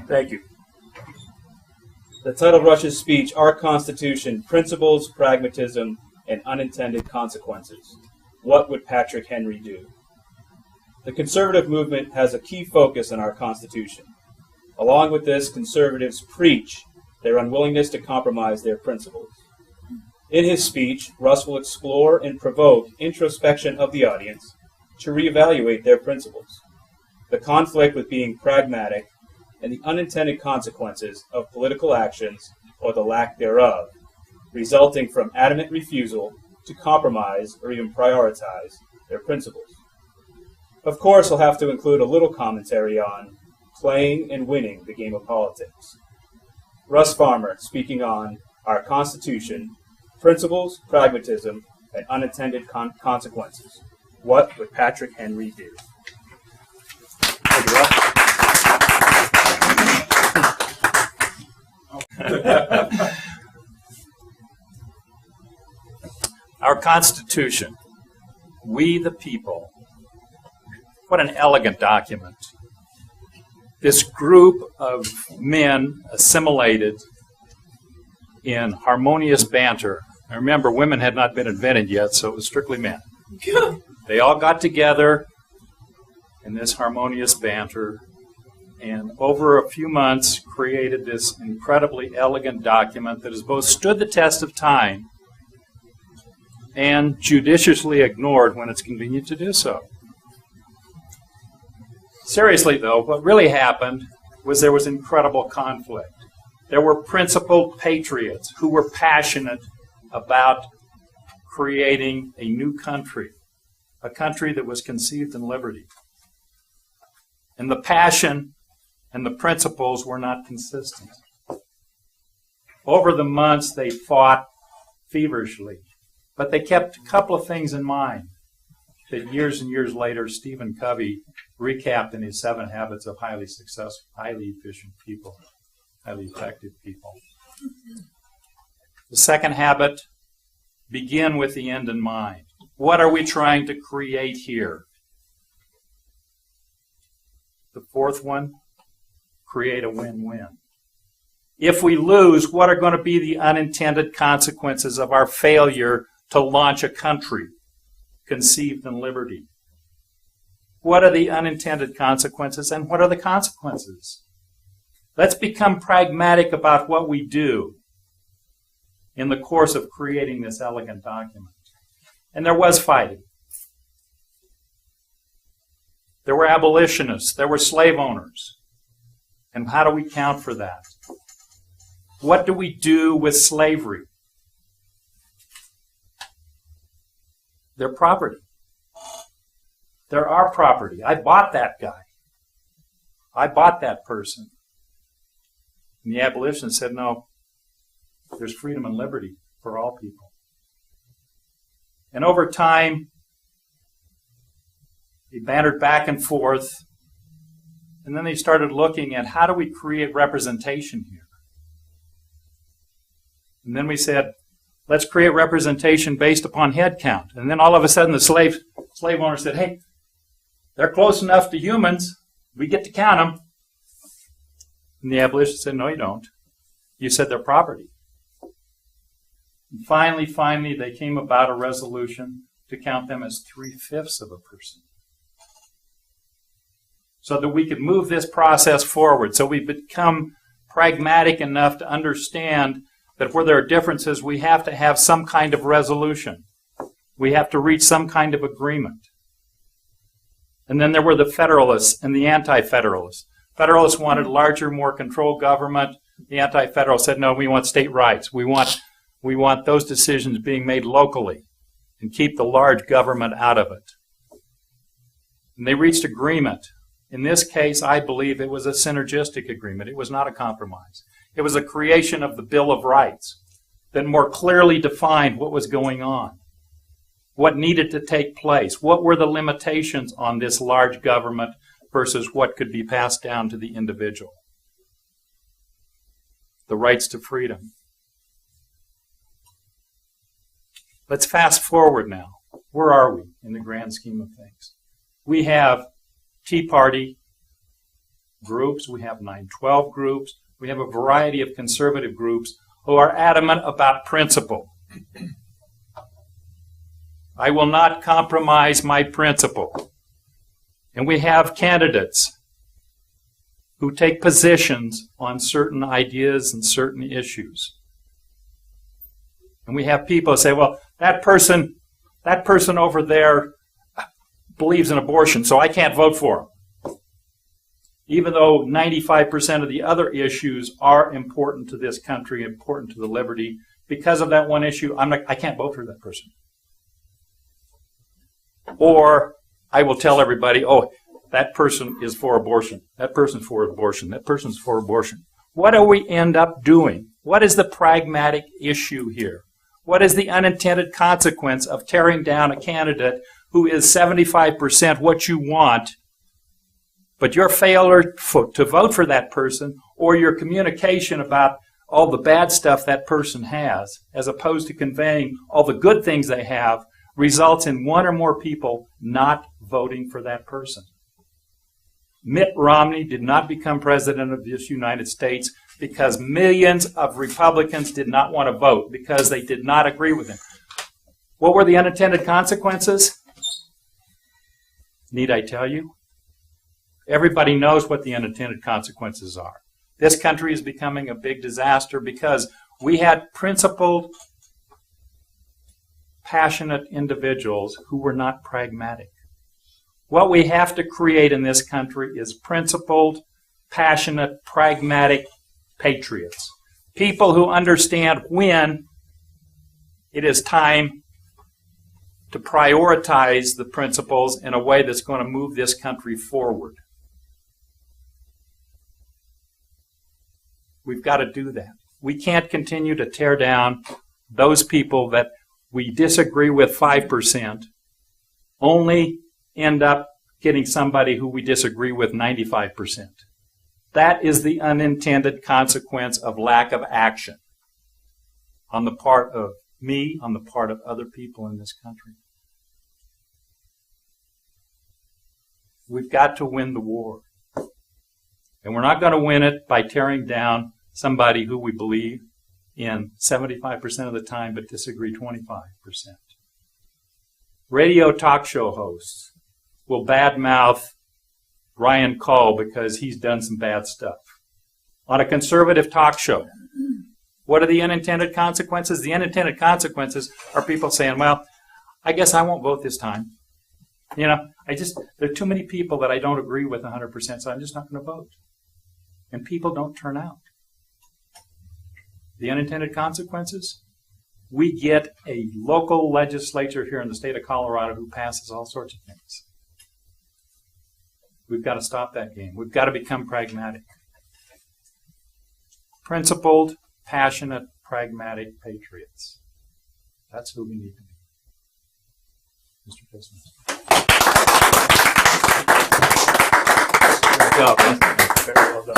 Thank you. The title of Rush's speech, Our Constitution, Principles, Pragmatism, and Unintended Consequences. What would Patrick Henry do? The conservative movement has a key focus on our Constitution. Along with this, conservatives preach their unwillingness to compromise their principles. In his speech, Russ will explore and provoke introspection of the audience to reevaluate their principles, the conflict with being pragmatic, and the unintended consequences of political actions or the lack thereof, resulting from adamant refusal to compromise or even prioritize their principles. Of course, he'll have to include a little commentary on playing and winning the game of politics. Russ Farmer speaking on Our Constitution, Principles, Pragmatism, and Unintended Consequences. What would Patrick Henry do? Thank you, Russ. Our Constitution, we the people. What an elegant document. This group of men assimilated in harmonious banter. I remember women had not been invented yet, so it was strictly men. They all got together in this harmonious banter, and over a few months created this incredibly elegant document that has both stood the test of time and judiciously ignored when it's convenient to do so. Seriously, though, what really happened was there was incredible conflict. There were principled patriots who were passionate about creating a new country, a country that was conceived in liberty. And the passion and the principles were not consistent. Over the months, they fought feverishly, but they kept a couple of things in mind that years and years later, Stephen Covey recapped in his 7 Habits of Highly Successful, Highly Efficient People, Highly Effective People. The second habit, begin with the end in mind. What are we trying to create here? The fourth one, create a win-win. If we lose, what are going to be the unintended consequences of our failure to launch a country conceived in liberty? What are the unintended consequences, and what are the consequences? Let's become pragmatic about what we do in the course of creating this elegant document. And there was fighting. There were abolitionists. There were slave owners. And how do we count for that? What do we do with slavery? They're property. They're our property. I bought that guy. I bought that person. And the abolitionists said, no, there's freedom and liberty for all people. And over time, they bantered back and forth. And then they started looking at how do we create representation here? And then we said, let's create representation based upon head count. And then all of a sudden the slave owner said, hey, they're close enough to humans. We get to count them. And the abolitionist said, no, you don't. You said they're property. And finally, they came about a resolution to count them as 3/5 of a person, so that we could move this process forward, so we become pragmatic enough to understand that where there are differences, we have to have some kind of resolution. We have to reach some kind of agreement. And then there were the Federalists and the Anti-Federalists. Federalists wanted larger, more controlled government. The Anti-Federalists said, no, we want state rights. We want those decisions being made locally and keep the large government out of it. And they reached agreement. In this case, I believe it was a synergistic agreement. It was not a compromise. It was a creation of the Bill of Rights that more clearly defined what was going on, what needed to take place, what were the limitations on this large government versus what could be passed down to the individual. The rights to freedom. Let's fast forward now. Where are we in the grand scheme of things? We have Tea Party, groups, we have 912 groups, we have a variety of conservative groups who are adamant about principle. I will not compromise my principle. And we have candidates who take positions on certain ideas and certain issues. And we have people who say, well, that person over there believes in abortion, so I can't vote for him. Even though 95% of the other issues are important to this country, important to the liberty, because of that one issue, I can't vote for that person. Or I will tell everybody, oh, that person is for abortion. That person's for abortion. That person's for abortion. What do we end up doing? What is the pragmatic issue here? What is the unintended consequence of tearing down a candidate who is 75% what you want, but your failure to vote for that person, or your communication about all the bad stuff that person has, as opposed to conveying all the good things they have, results in one or more people not voting for that person? Mitt Romney did not become president of this United States because millions of Republicans did not want to vote, because they did not agree with him. What were the unintended consequences? Need I tell you? Everybody knows what the unintended consequences are. This country is becoming a big disaster because we had principled, passionate individuals who were not pragmatic. What we have to create in this country is principled, passionate, pragmatic patriots. People who understand when it is time to prioritize the principles in a way that's going to move this country forward. We've got to do that. We can't continue to tear down those people that we disagree with 5%, only end up getting somebody who we disagree with 95%. That is the unintended consequence of lack of action on the part of me, on the part of other people in this country. We've got to win the war. And we're not going to win it by tearing down somebody who we believe in 75% of the time but disagree 25%. Radio talk show hosts will badmouth Ryan Cole because he's done some bad stuff. On a conservative talk show, what are the unintended consequences? The unintended consequences are people saying, well, I guess I won't vote this time. You know, there are too many people that I don't agree with 100%, so I'm just not going to vote. And people don't turn out. The unintended consequences? We get a local legislature here in the state of Colorado who passes all sorts of things. We've got to stop that game. We've got to become pragmatic. Principled, passionate, pragmatic patriots. That's who we need to be. Mr. President. Good job, man. Very well done.